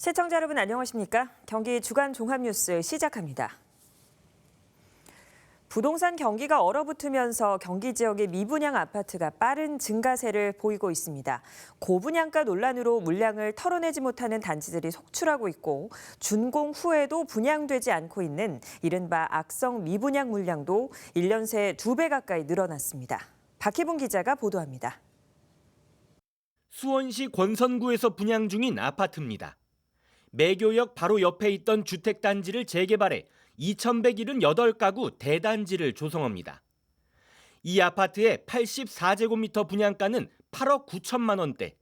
시청자 여러분 안녕하십니까? 경기 주간 종합뉴스 시작합니다. 부동산 경기가 얼어붙으면서 경기 지역의 미분양 아파트가 빠른 증가세를 보이고 있습니다. 고분양가 논란으로 물량을 털어내지 못하는 단지들이 속출하고 있고 준공 후에도 분양되지 않고 있는 이른바 악성 미분양 물량도 1년 새 2배 가까이 늘어났습니다. 박희봉 기자가 보도합니다. 수원시 권선구에서 분양 중인 아파트입니다. 매교역 바로 옆에 있던 주택단지를 재개발해 2,178가구 대단지를 조성합니다. 이 아파트의 84제곱미터 분양가는 8억 9천만 원대.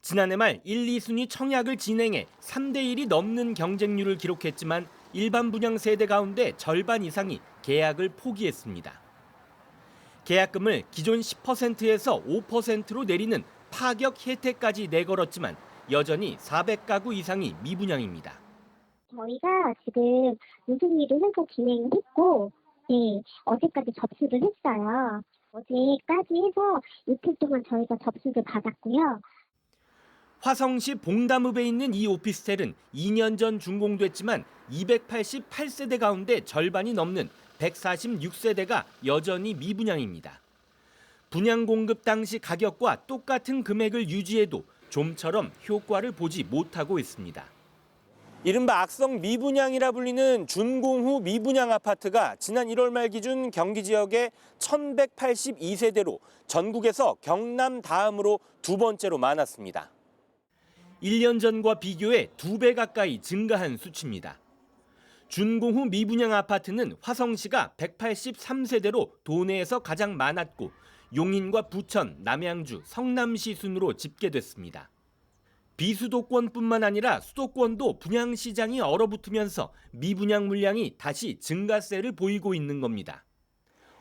지난해 말 1, 2순위 청약을 진행해 3대1이 넘는 경쟁률을 기록했지만 일반 분양 세대 가운데 절반 이상이 계약을 포기했습니다. 계약금을 기존 10%에서 5%로 내리는 파격 혜택까지 내걸었지만 여전히 400가구 이상이 미분양입니다. 저희가 지금 유승일을 해서 진행을 했고, 어제까지 접수를 했어요. 어제까지 해서 이틀 동안 저희가 접수를 받았고요. 화성시 봉담읍에 있는 이 오피스텔은 2년 전 준공됐지만 288세대 가운데 절반이 넘는 146세대가 여전히 미분양입니다. 분양 공급 당시 가격과 똑같은 금액을 유지해도 좀처럼 효과를 보지 못하고 있습니다. 이른바 악성 미분양이라 불리는 준공 후 미분양 아파트가 지난 1월 말 기준 경기 지역의 1,182세대로 전국에서 경남 다음으로 두 번째로 많았습니다. 1년 전과 비교해 2배 가까이 증가한 수치입니다. 준공 후 미분양 아파트는 화성시가 183세대로 도내에서 가장 많았고 용인과 부천, 남양주, 성남시 순으로 집계됐습니다. 비수도권뿐만 아니라 수도권도 분양시장이 얼어붙으면서 미분양 물량이 다시 증가세를 보이고 있는 겁니다.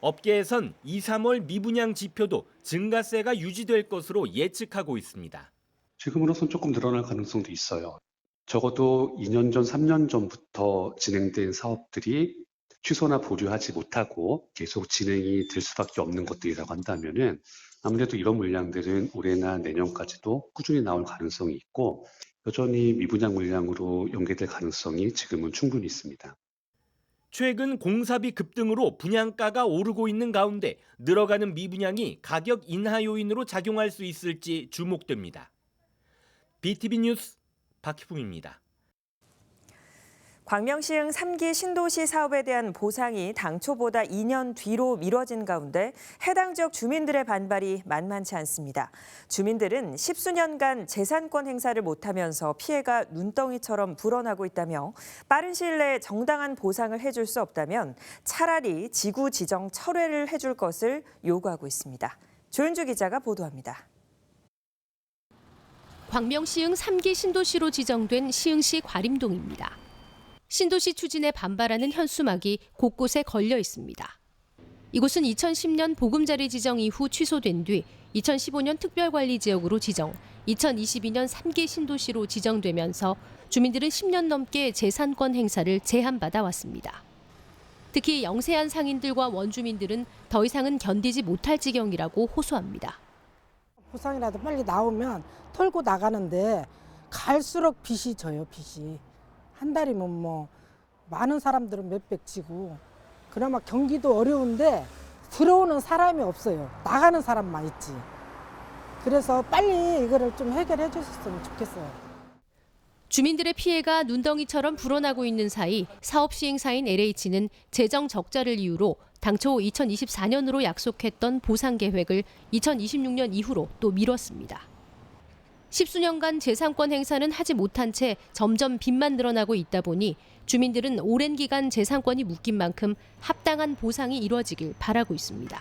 업계에선 2, 3월 미분양 지표도 증가세가 유지될 것으로 예측하고 있습니다. 지금으로선 조금 늘어날 가능성도 있어요. 적어도 2년 전, 3년 전부터 진행된 사업들이 취소나 보류하지 못하고 계속 진행이 될 수밖에 없는 것들이라고 한다면은 아무래도 이런 물량들은 올해나 내년까지도 꾸준히 나올 가능성이 있고 여전히 미분양 물량으로 연계될 가능성이 지금은 충분히 있습니다. 최근 공사비 급등으로 분양가가 오르고 있는 가운데 늘어가는 미분양이 가격 인하 요인으로 작용할 수 있을지 주목됩니다. BTV 뉴스 박희봉입니다. 광명시흥 3기 신도시 사업에 대한 보상이 당초보다 2년 뒤로 미뤄진 가운데 해당 지역 주민들의 반발이 만만치 않습니다. 주민들은 십수년간 재산권 행사를 못하면서 피해가 눈덩이처럼 불어나고 있다며 빠른 시일 내에 정당한 보상을 해줄 수 없다면 차라리 지구 지정 철회를 해줄 것을 요구하고 있습니다. 조윤주 기자가 보도합니다. 광명시흥 3기 신도시로 지정된 시흥시 과림동입니다. 신도시 추진에 반발하는 현수막이 곳곳에 걸려 있습니다. 이곳은 2010년 보금자리 지정 이후 취소된 뒤 2015년 특별관리지역으로 지정, 2022년 3기 신도시로 지정되면서 주민들은 10년 넘게 재산권 행사를 제한받아 왔습니다. 특히 영세한 상인들과 원주민들은 더 이상은 견디지 못할 지경이라고 호소합니다. 보상이라도 빨리 나오면 털고 나가는데 갈수록 빚이 져요, 빚이. 한 달이면 뭐 많은 사람들은 몇백 지고 그나마 경기도 어려운데 들어오는 사람이 없어요. 나가는 사람만 있지. 그래서 빨리 이거를 좀 해결해 주셨으면 좋겠어요. 주민들의 피해가 눈덩이처럼 불어나고 있는 사이 사업 시행사인 LH는 재정 적자를 이유로 당초 2024년으로 약속했던 보상 계획을 2026년 이후로 또 미뤘습니다. 십수년간 재산권 행사는 하지 못한 채 점점 빚만 늘어나고 있다 보니 주민들은 오랜 기간 재산권이 묶인 만큼 합당한 보상이 이루어지길 바라고 있습니다.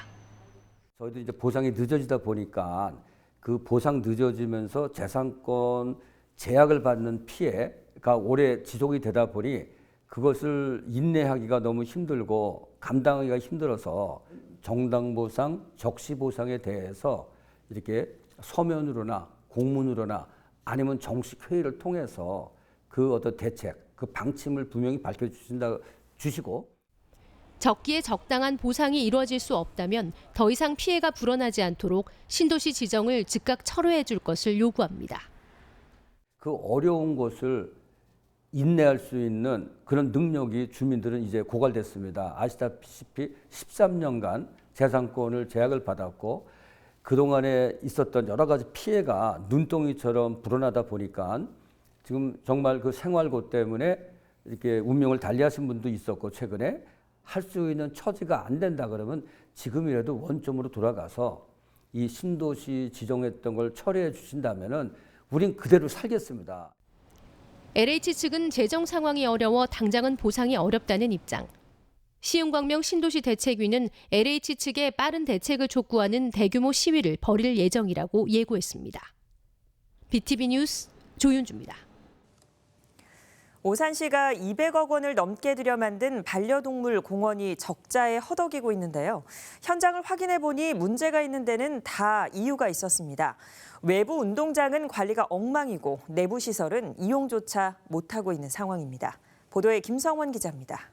저희도 이제 보상이 늦어지다 보니까 그 보상 늦어지면서 재산권 제약을 받는 피해가 오래 지속이 되다 보니 그것을 인내하기가 너무 힘들고 감당하기가 힘들어서 정당 보상, 적시 보상에 대해서 이렇게 서면으로나 공문으로나 아니면 정식 회의를 통해서 그 어떤 대책, 그 방침을 분명히 밝혀주시고 적기에 적당한 보상이 이루어질 수 없다면 더 이상 피해가 불어나지 않도록 신도시 지정을 즉각 철회해 줄 것을 요구합니다. 그 어려운 것을 인내할 수 있는 그런 능력이 주민들은 이제 고갈됐습니다. 아시다시피 13년간 재산권을 제약을 받았고 그동안에 있었던 여러 가지 피해가 눈덩이처럼 불어나다 보니까 지금 정말 그 생활고 때문에 이렇게 운명을 달리하신 분도 있었고 최근에 할 수 있는 처지가 안 된다 그러면 지금이라도 원점으로 돌아가서 이 신도시 지정했던 걸 철회해 주신다면은 우린 그대로 살겠습니다. LH 측은 재정 상황이 어려워 당장은 보상이 어렵다는 입장. 시흥광명 신도시 대책위는 LH 측에 빠른 대책을 촉구하는 대규모 시위를 벌일 예정이라고 예고했습니다. BTV 뉴스 조윤주입니다. 오산시가 200억 원을 넘게 들여 만든 반려동물 공원이 적자에 허덕이고 있는데요. 현장을 확인해 보니 문제가 있는 데는 다 이유가 있었습니다. 외부 운동장은 관리가 엉망이고 내부 시설은 이용조차 못하고 있는 상황입니다. 보도에 김성원 기자입니다.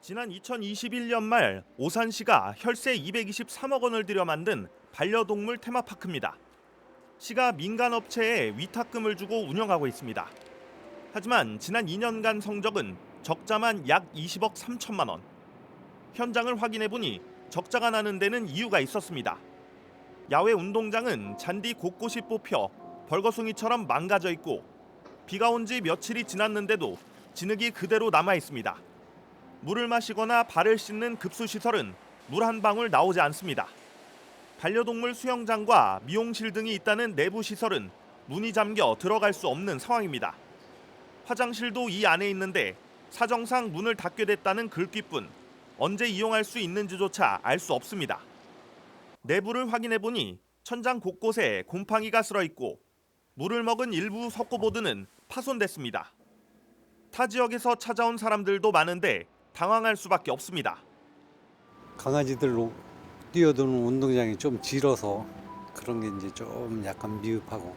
지난 2021년 말 오산시가 혈세 223억 원을 들여 만든 반려동물 테마파크입니다. 시가 민간업체에 위탁금을 주고 운영하고 있습니다. 하지만 지난 2년간 성적은 적자만 약 20억 3천만 원. 현장을 확인해보니 적자가 나는 데는 이유가 있었습니다. 야외 운동장은 잔디 곳곳이 뽑혀 벌거숭이처럼 망가져 있고 비가 온 지 며칠이 지났는데도 진흙이 그대로 남아 있습니다. 물을 마시거나 발을 씻는 급수시설은 물 한 방울 나오지 않습니다. 반려동물 수영장과 미용실 등이 있다는 내부 시설은 문이 잠겨 들어갈 수 없는 상황입니다. 화장실도 이 안에 있는데 사정상 문을 닫게 됐다는 글귀뿐 언제 이용할 수 있는지조차 알 수 없습니다. 내부를 확인해보니 천장 곳곳에 곰팡이가 쓸어 있고 물을 먹은 일부 석고보드는 파손됐습니다. 타 지역에서 찾아온 사람들도 많은데 당황할 수밖에 없습니다. 강아지들로 뛰어드는 운동장이 좀 길어서 그런 게 이제 좀 약간 미흡하고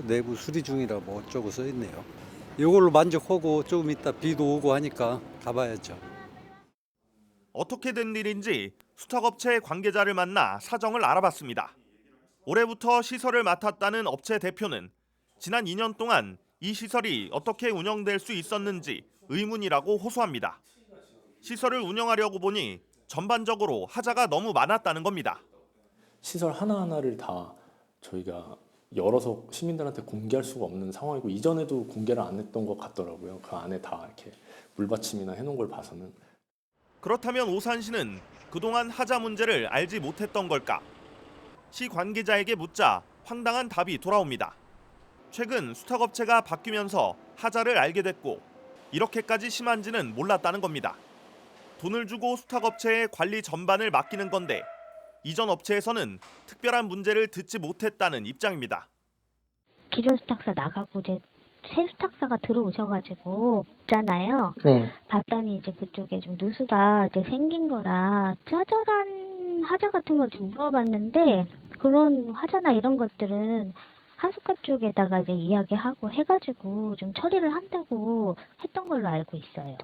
내부 수리 중이라 뭐 어쩌고 써 있네요. 이걸로 만족하고 좀 이따 비도 오고 하니까 가봐야죠. 어떻게 된 일인지 수탁업체 관계자를 만나 사정을 알아봤습니다. 올해부터 시설을 맡았다는 업체 대표는 지난 2년 동안 이 시설이 어떻게 운영될 수 있었는지 의문이라고 호소합니다. 시설을 운영하려고 보니 전반적으로 하자가 너무 많았다는 겁니다. 시설 하나하나를 다 저희가 열어서 시민들한테 공개할 수가 없는 상황이고 이전에도 공개를 안 했던 것 같더라고요. 그 안에 다 이렇게 물받침이나 해놓은 걸 봐서는. 그렇다면 오산시는 그동안 하자 문제를 알지 못했던 걸까? 시 관계자에게 묻자 황당한 답이 돌아옵니다. 최근 수탁업체가 바뀌면서 하자를 알게 됐고 이렇게까지 심한지는 몰랐다는 겁니다. 돈을 주고 수탁업체에 관리 전반을 맡기는 건데 이전 업체에서는 특별한 문제를 듣지 못했다는 입장입니다. 기존 수탁사 나가고 이제 새 수탁사가 들어오셔가지고 있잖아요. 네. 봤더니 이제 그쪽에 좀 누수가 이제 생긴 거라 짜잘한 하자 같은 걸 좀 물어봤는데 그런 하자나 이런 것들은 하숙가 쪽에다가 이제 이야기하고 해가지고 좀 처리를 한다고 했던 걸로 알고 있어요.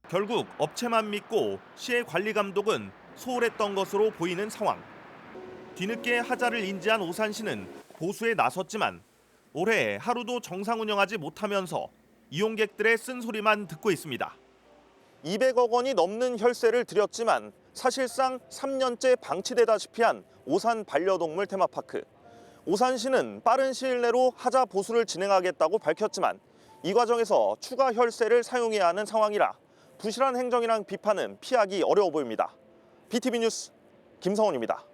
결국 업체만 믿고 시의 관리 감독은 소홀했던 것으로 보이는 상황. 뒤늦게 하자를 인지한 오산시는 보수에 나섰지만 올해 하루도 정상 운영하지 못하면서 이용객들의 쓴소리만 듣고 있습니다. 200억 원이 넘는 혈세를 들였지만 사실상 3년째 방치되다시피 한 오산 반려동물 테마파크. 오산시는 빠른 시일 내로 하자 보수를 진행하겠다고 밝혔지만 이 과정에서 추가 혈세를 사용해야 하는 상황이라 부실한 행정이랑 비판은 피하기 어려워 보입니다. BTV 뉴스 김성원입니다.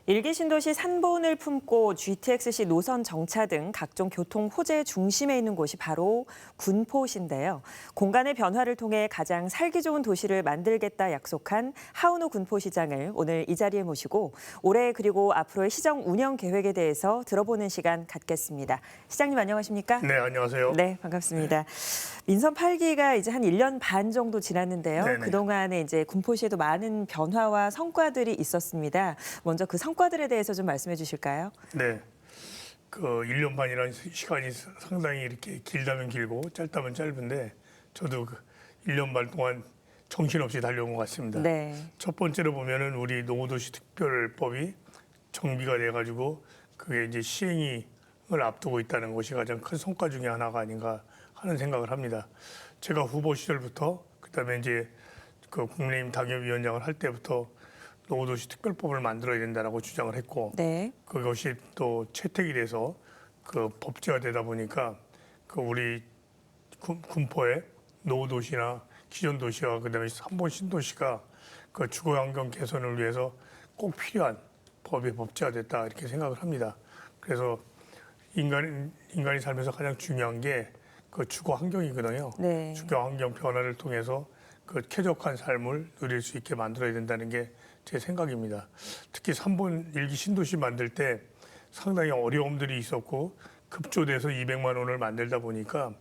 일기 신도시 산본을 품고 GTX-C 노선 정차 등 각종 교통 호재 중심에 있는 곳이 바로 군포시인데요. 공간의 변화를 통해 가장 살기 좋은 도시를 만들겠다 약속한 하은우 군포시장을 오늘 이 자리에 모시고 올해 그리고 앞으로의 시정 운영 계획에 대해서 들어보는 시간 갖겠습니다. 시장님 안녕하십니까? 네, 안녕하세요. 네, 반갑습니다. 민선 8기가 이제 한 1년 반 정도 지났는데요. 네네. 그동안에 이제 군포시에도 많은 변화와 성과들이 있었습니다. 먼저 그 성과들에 대해서 좀 말씀해 주실까요? 네, 그 1년 반이라는 시간이 상당히 이렇게 길다면 길고 짧다면 짧은데 저도 1년 반 동안 정신없이 달려온 것 같습니다. 네. 첫 번째로 보면은 우리 노후도시 특별법이 정비가 돼가지고 그게 이제 시행을 앞두고 있다는 것이 가장 큰 성과 중에 하나가 아닌가 하는 생각을 합니다. 제가 후보 시절부터 그다음에 이제 그 국민의힘 당협위원장을 할 때부터 노후도시 특별법을 만들어야 된다라고 주장을 했고 네. 그것이 또 채택이 돼서 그 법제화 되다 보니까 그 우리 군포의 노후도시나 기존 도시와 그다음에 3번 신도시가 그 주거 환경 개선을 위해서 꼭 필요한 법이 법제화됐다 이렇게 생각을 합니다. 그래서 인간이 살면서 가장 중요한 게 그 주거 환경이거든요. 네. 주거 환경 변화를 통해서 그 쾌적한 삶을 누릴 수 있게 만들어야 된다는 게 제 생각입니다. 특히 3번 일기 신도시 만들 때 상당히 어려움들이 있었고 급조돼서 200만 원을 만들다 보니까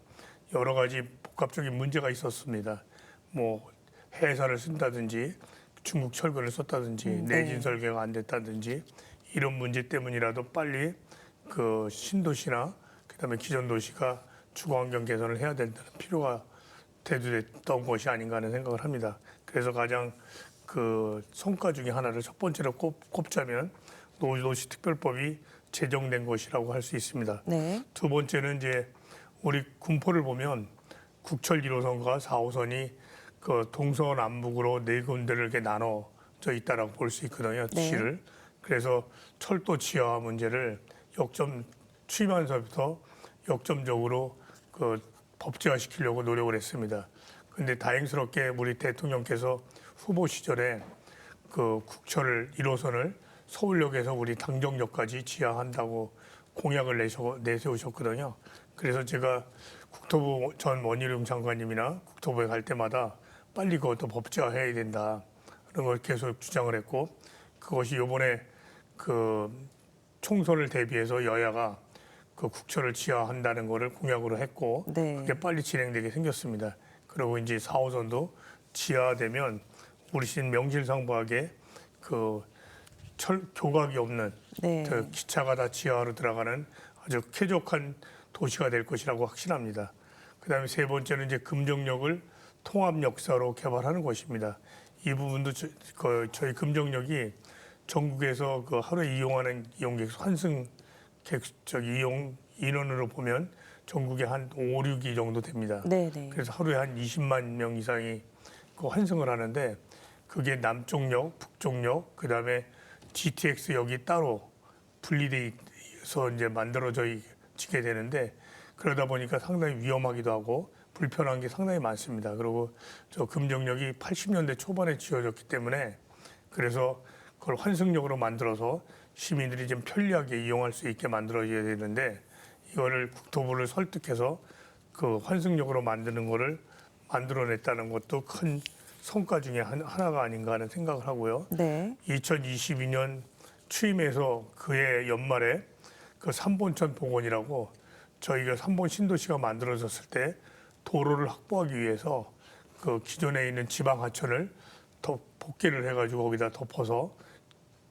여러 가지 복합적인 문제가 있었습니다. 뭐 해사를 쓴다든지 중국 철근을 썼다든지 네. 내진 설계가 안 됐다든지 이런 문제 때문이라도 빨리 그 신도시나 그다음에 기존 도시가 주거 환경 개선을 해야 된다는 필요가 대두됐던 것이 아닌가 하는 생각을 합니다. 그래서 가장 그 성과 중에 하나를 첫 번째로 꼽자면 노후도시 특별법이 제정된 것이라고 할 수 있습니다. 네. 두 번째는 이제 우리 군포를 보면 국철 1호선과 4호선이 그 동서남북으로 네 군데를 이렇게 나눠져 있다라고 볼 수 있거든요. 네. 시를. 그래서 철도 지하 문제를 취임하면서부터 역점적으로 그 법제화시키려고 노력을 했습니다. 그런데 다행스럽게 우리 대통령께서 후보 시절에 그 국철 1호선을 서울역에서 우리 당정역까지 지하한다고 공약을 내세우셨거든요. 그래서 제가 국토부 전 원희룡 장관님이나 국토부에 갈 때마다 빨리 그것도 법제화해야 된다. 그런 걸 계속 주장을 했고 그것이 이번에 그 총선을 대비해서 여야가 그 국철을 지하한다는 거를 공약으로 했고 네. 그게 빨리 진행되게 생겼습니다. 그리고 이제 4호선도 지하되면 우리 시는 명실상부하게 그 교각이 없는 네. 그 기차가 다 지하로 들어가는 아주 쾌적한 도시가 될 것이라고 확신합니다. 그다음에 세 번째는 이제 금정역을 통합 역사로 개발하는 것입니다. 이 부분도 저희 금정역이 전국에서 그 하루에 이용하는 이용객 환승 이용 인원으로 보면 전국에 한 5, 6위 정도 됩니다. 네네. 그래서 하루에 한 20만 명 이상이 그 환승을 하는데 그게 남쪽역, 북쪽역, 그다음에 GTX역이 따로 분리돼서 이제 만들어지게 되는데 그러다 보니까 상당히 위험하기도 하고 불편한 게 상당히 많습니다. 그리고 저 금정역이 80년대 초반에 지어졌기 때문에 그래서 그걸 환승역으로 만들어서 시민들이 좀 편리하게 이용할 수 있게 만들어져야 되는데 이거를 국토부를 설득해서 그 환승역으로 만드는 거를 만들어냈다는 것도 큰 성과 중에 하나가 아닌가 하는 생각을 하고요. 네. 2022년 취임해서 그해 연말에 그 3번천 복원이라고 저희가 3번 신도시가 만들어졌을 때 도로를 확보하기 위해서 그 기존에 있는 지방 하천을 더 복개를 해가지고 거기다 덮어서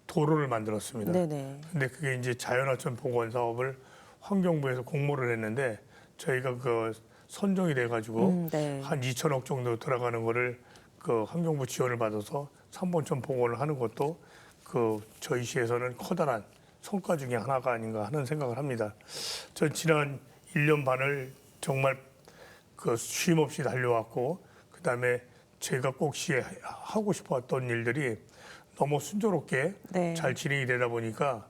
도로를 만들었습니다. 네네. 근데 그게 이제 자연하천 복원 사업을 환경부에서 공모를 했는데 저희가 그 선정이 돼가지고 네. 한 2천억 정도 들어가는 거를 그 환경부 지원을 받아서 3번천 복원을 하는 것도 그 저희 시에서는 커다란 성과 중에 하나가 아닌가 하는 생각을 합니다. 전 지난 1년 반을 정말 그 쉼 없이 달려왔고 그다음에 제가 꼭 시에 하고 싶었던 일들이 너무 순조롭게 네. 잘 진행이 되다 보니까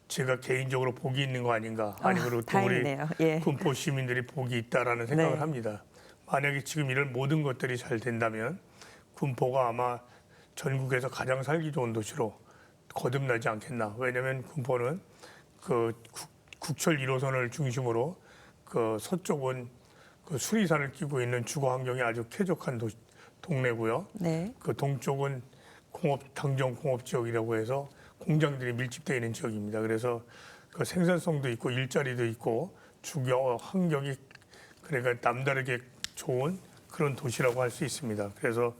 제가 개인적으로 복이 있는 거 아닌가 아니 그리고 또 우리 다행이네요. 예. 군포 시민들이 복이 있다라는 생각을 네. 합니다. 만약에 지금 이런 모든 것들이 잘 된다면 군포가 아마 전국에서 가장 살기 좋은 도시로 거듭나지 않겠나. 왜냐하면 군포는 그 국철 1호선을 중심으로 그 서쪽은 그 수리산을 끼고 있는 주거 환경이 아주 쾌적한 동네고요. 네. 그 동쪽은 당정 공업 지역이라고 해서 공장들이 밀집되어 있는 지역입니다. 그래서 그 생산성도 있고 일자리도 있고 주거 환경이 그러니까 남다르게 좋은 그런 도시라고 할 수 있습니다. 그래서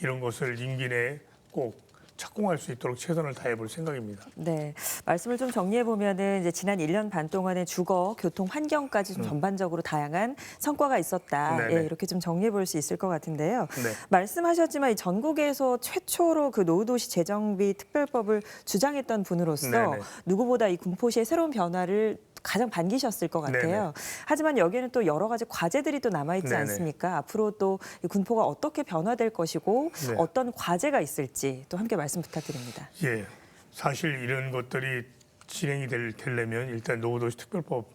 이런 것을 임기 내에 꼭 착공할 수 있도록 최선을 다해 볼 생각입니다. 네, 말씀을 좀 정리해 보면은 이제 지난 1년 반 동안의 주거, 교통, 환경까지 좀 전반적으로 다양한 성과가 있었다. 네네. 예, 이렇게 좀 정리해 볼 수 있을 것 같은데요. 네. 말씀하셨지만 이 전국에서 최초로 그 노후도시 재정비 특별법을 주장했던 분으로서 네네. 누구보다 이 군포시의 새로운 변화를 가장 반기셨을 것 같아요. 네네. 하지만 여기에는 또 여러 가지 과제들이 또 남아있지 네네. 않습니까? 앞으로 또 이 군포가 어떻게 변화될 것이고 네. 어떤 과제가 있을지 또 함께 말씀 부탁드립니다. 예, 사실 이런 것들이 진행이 되려면 일단 노후도시 특별법에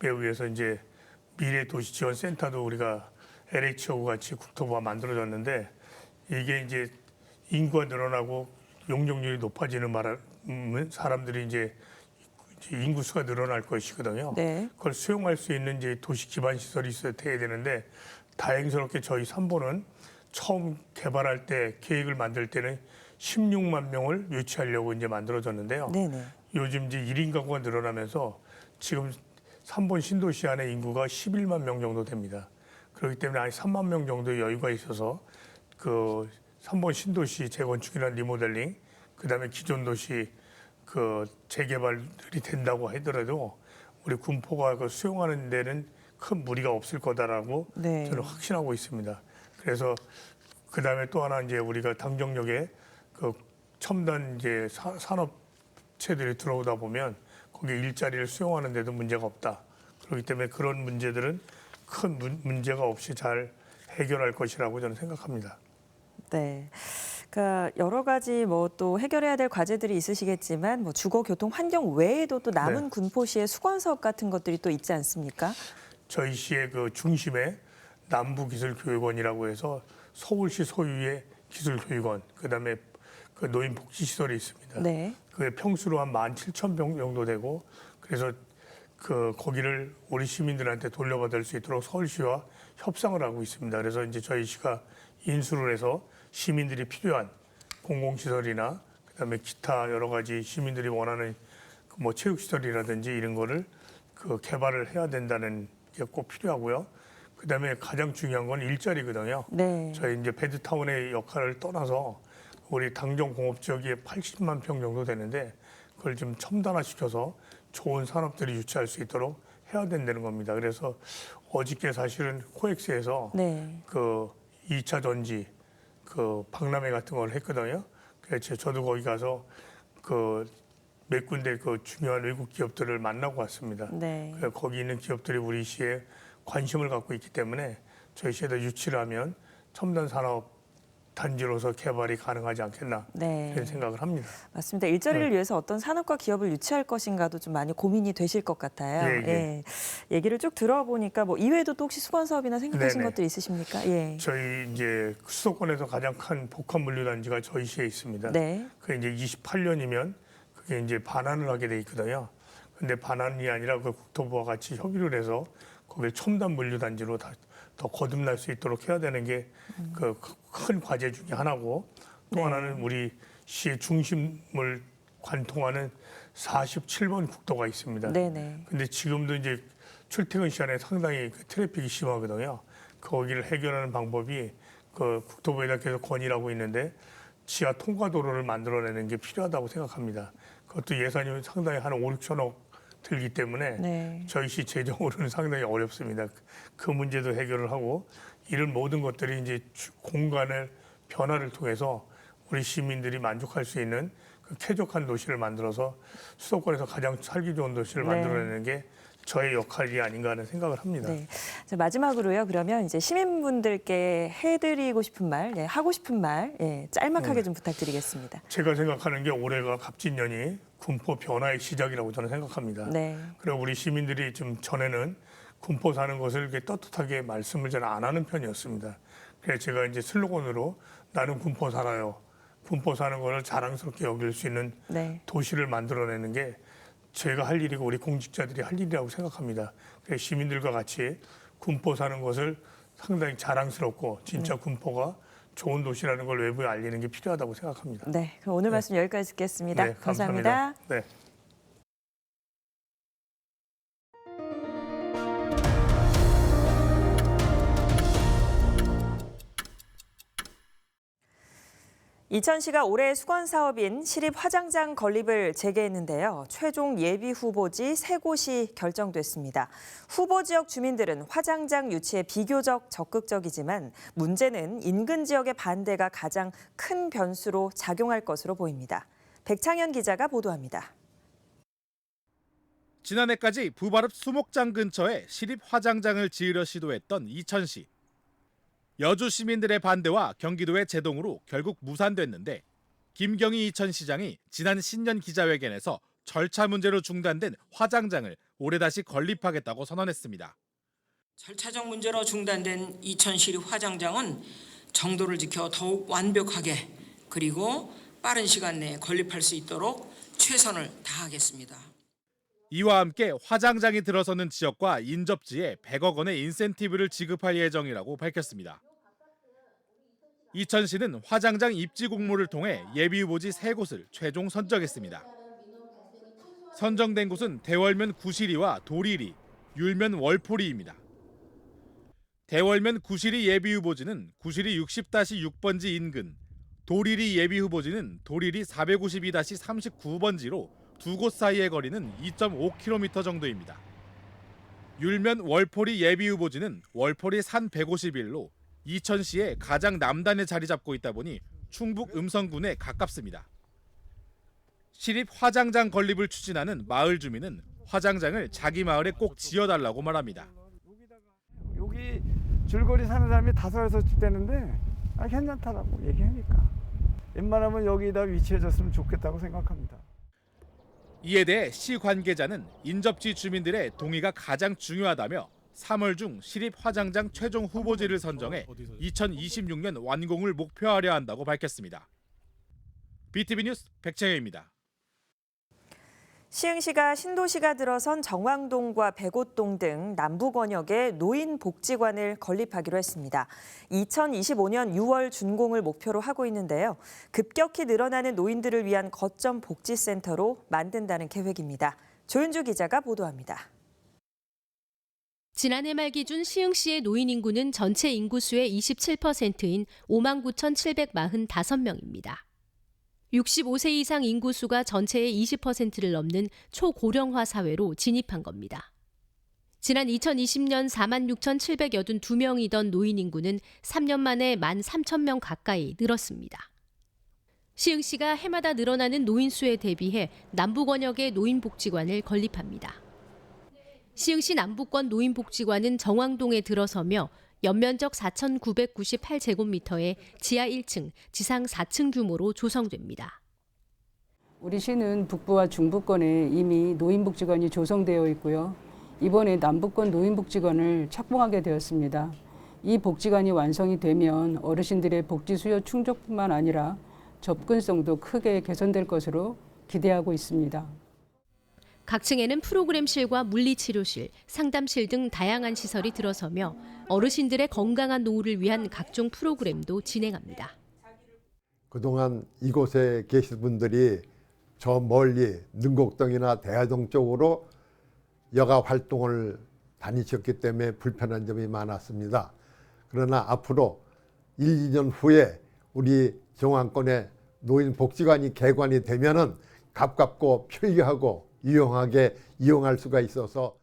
의해서 이제 미래도시지원센터도 우리가 LH하고 같이 국토부가 만들어졌는데 이게 이제 인구가 늘어나고 용적률이 높아지는 바람에 사람들이 이제 인구수가 늘어날 것이거든요. 네. 그걸 수용할 수 있는 이제 도시 기반 시설이 있어야 되는데 다행스럽게 저희 삼보는 처음 개발할 때 계획을 만들 때는 16만 명을 유치하려고 이제 만들어졌는데요. 네네. 요즘 이제 1인 가구가 늘어나면서 지금 삼본 신도시 안에 인구가 11만 명 정도 됩니다. 그렇기 때문에 한 3만 명 정도의 여유가 있어서 그 삼본 신도시 재건축이나 리모델링, 그다음에 기존 도시 그 재개발이 된다고 하더라도 우리 군포가 그 수용하는 데는 큰 무리가 없을 거다라고 네. 저는 확신하고 있습니다. 그래서 그다음에 또 하나 이제 우리가 당정역에 그 첨단 이제 산업체들이 들어오다 보면 거기 일자리를 수용하는 데도 문제가 없다. 그렇기 때문에 그런 문제들은 큰 문제가 없이 잘 해결할 것이라고 저는 생각합니다. 네. 그러니까 여러 가지 뭐 또 해결해야 될 과제들이 있으시겠지만 뭐 주거, 교통, 환경 외에도 또 남은 네. 군포시의 수건 사업 같은 것들이 또 있지 않습니까? 저희 시의 그 중심에 남부기술교육원이라고 해서 서울시 소유의 기술교육원, 그다음에 그 노인복지시설이 있습니다. 네. 그게 평수로 한 17,000평 정도 되고 그래서 그 거기를 우리 시민들한테 돌려받을 수 있도록 서울시와 협상을 하고 있습니다. 그래서 이제 저희 시가 인수를 해서 시민들이 필요한 공공시설이나 그다음에 기타 여러 가지 시민들이 원하는 뭐 체육시설이라든지 이런 거를 그 개발을 해야 된다는 게 꼭 필요하고요. 그다음에 가장 중요한 건 일자리거든요. 네. 저희 이제 베드타운의 역할을 떠나서 우리 당정 공업 지역이 80만 평 정도 되는데 그걸 좀 첨단화시켜서 좋은 산업들이 유치할 수 있도록 해야 된다는 겁니다. 그래서 어저께 사실은 코엑스에서 네. 그 2차 전지 그 박람회 같은 걸 했거든요. 그래서 저도 거기 가서 그 몇 군데 그 중요한 외국 기업들을 만나고 왔습니다. 네. 그래서 거기 있는 기업들이 우리 시에 관심을 갖고 있기 때문에 저희 시에다 유치를 하면 첨단 산업 단지로서 개발이 가능하지 않겠나 네. 그런 생각을 합니다. 맞습니다. 일자리를 네. 위해서 어떤 산업과 기업을 유치할 것인가도 좀 많이 고민이 되실 것 같아요. 예, 예. 얘기를 쭉 들어보니까 뭐 이외에도 또 혹시 수건 사업이나 생각하신 네네. 것들 있으십니까? 예. 저희 이제 수도권에서 가장 큰 복합 물류 단지가 저희 시에 있습니다. 네. 그 이제 28년이면 그게 이제 반환을 하게 돼 있거든요. 근데 반환이 아니라 그 국토부와 같이 협의를 해서 거기를 첨단 물류 단지로 더 거듭날 수 있도록 해야 되는 게 그 큰 과제 중에 하나고 또 네. 하나는 우리 시의 중심을 관통하는 47번 국도가 있습니다. 네네. 근데 지금도 이제 출퇴근 시간에 상당히 그 트래픽이 심하거든요. 거기를 해결하는 방법이 그 국토부에다 계속 건의하고 있는데 지하 통과도로를 만들어내는 게 필요하다고 생각합니다. 그것도 예산이 상당히 한 5, 6천억 들기 때문에 네. 저희 시 재정으로는 상당히 어렵습니다. 그 문제도 해결을 하고 이런 모든 것들이 이제 공간의 변화를 통해서 우리 시민들이 만족할 수 있는 그 쾌적한 도시를 만들어서 수도권에서 가장 살기 좋은 도시를 네. 만들어내는 게 저의 역할이 아닌가 하는 생각을 합니다. 네. 자, 마지막으로요. 그러면 이제 시민분들께 해드리고 싶은 말, 예, 하고 싶은 말, 예, 짤막하게 좀 부탁드리겠습니다. 제가 생각하는 게 올해가 갑진년이 군포 변화의 시작이라고 저는 생각합니다. 네. 그리고 우리 시민들이 좀 전에는 군포 사는 것을 이렇게 떳떳하게 말씀을 잘 안 하는 편이었습니다. 그래서 제가 이제 슬로건으로 나는 군포 살아요. 군포 사는 것을 자랑스럽게 여길 수 있는 네. 도시를 만들어내는 게 제가 할 일이고 우리 공직자들이 할 일이라고 생각합니다. 그래서 시민들과 같이 군포 사는 것을 상당히 자랑스럽고 진짜 군포가 좋은 도시라는 걸 외부에 알리는 게 필요하다고 생각합니다. 네. 그럼 오늘 말씀 여기까지 듣겠습니다. 네, 감사합니다. 감사합니다. 네. 이천시가 올해 수건 사업인 시립 화장장 건립을 재개했는데요. 최종 예비 후보지 3곳이 결정됐습니다. 후보 지역 주민들은 화장장 유치에 비교적 적극적이지만 문제는 인근 지역의 반대가 가장 큰 변수로 작용할 것으로 보입니다. 백창현 기자가 보도합니다. 지난해까지 부발읍 수목장 근처에 시립 화장장을 지으려 시도했던 이천시. 여주 시민들의 반대와 경기도의 제동으로 결국 무산됐는데 김경희 이천시장이 지난 신년 기자회견에서 절차 문제로 중단된 화장장을 올해 다시 건립하겠다고 선언했습니다. 절차적 문제로 중단된 이천시립 화장장은 정도를 지켜 더욱 완벽하게 그리고 빠른 시간 내에 건립할 수 있도록 최선을 다하겠습니다. 이와 함께 화장장이 들어서는 지역과 인접지에 100억 원의 인센티브를 지급할 예정이라고 밝혔습니다. 이천시는 화장장 입지 공모를 통해 예비 후보지 3곳을 최종 선정했습니다. 선정된 곳은 대월면 구시리와 도리리, 율면 월포리입니다. 대월면 구시리 예비 후보지는 구시리 60-6번지 인근, 도리리 예비 후보지는 도리리 452-39번지로 두 곳 사이의 거리는 2.5km 정도입니다. 율면 월포리 예비 후보지는 월포리 산 151로 이천시의 가장 남단에 자리 잡고 있다 보니 충북 음성군에 가깝습니다. 시립 화장장 건립을 추진하는 마을 주민은 화장장을 자기 마을에 꼭 지어달라고 말합니다. 여기 줄거리 사는 사람이 5-6집 되는데 괜찮다라고 얘기하니까 웬만하면 여기다 위치해줬으면 좋겠다고 생각합니다. 이에 대해 시 관계자는 인접지 주민들의 동의가 가장 중요하다며 3월 중 시립 화장장 최종 후보지를 선정해 2026년 완공을 목표하려 한다고 밝혔습니다. BTV 뉴스 백창현입니다. 시흥시가 신도시가 들어선 정왕동과 백옷동 등 남부 권역에 노인복지관을 건립하기로 했습니다. 2025년 6월 준공을 목표로 하고 있는데요. 급격히 늘어나는 노인들을 위한 거점 복지센터로 만든다는 계획입니다. 조윤주 기자가 보도합니다. 지난해 말 기준 시흥시의 노인 인구는 전체 인구수의 27%인 59,745명입니다. 65세 이상 인구수가 전체의 20%를 넘는 초고령화 사회로 진입한 겁니다. 지난 2020년 46,782명이던 노인 인구는 3년 만에 13,000명 가까이 늘었습니다. 시흥시가 해마다 늘어나는 노인 수에 대비해 남부 권역에 노인복지관을 건립합니다. 시흥시 남부권 노인복지관은 정왕동에 들어서며 연면적 4,998제곱미터의 지하 1층, 지상 4층 규모로 조성됩니다. 우리 시는 북부와 중부권에 이미 노인복지관이 조성되어 있고요. 이번에 남부권 노인복지관을 착공하게 되었습니다. 이 복지관이 완성이 되면 어르신들의 복지 수요 충족뿐만 아니라 접근성도 크게 개선될 것으로 기대하고 있습니다. 각 층에는 프로그램실과 물리치료실, 상담실 등 다양한 시설이 들어서며 어르신들의 건강한 노후를 위한 각종 프로그램도 진행합니다. 그동안 이곳에 계신 분들이 저 멀리 능곡동이나 대하동 쪽으로 여가 활동을 다니셨기 때문에 불편한 점이 많았습니다. 그러나 앞으로 1-2년 후에 우리 정왕권에 노인복지관이 개관이 되면은 가깝고 편리하고 유용하게 이용할 수가 있어서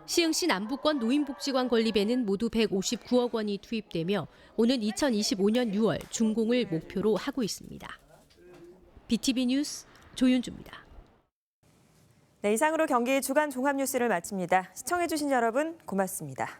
시흥시 남부권 노인복지관 건립에는 모두 159억 원이 투입되며 오는 2025년 6월 준공을 목표로 하고 있습니다. BTV 뉴스 조윤주입니다. 네, 이상으로 경기 주간 종합뉴스를 마칩니다. 시청해주신 여러분 고맙습니다.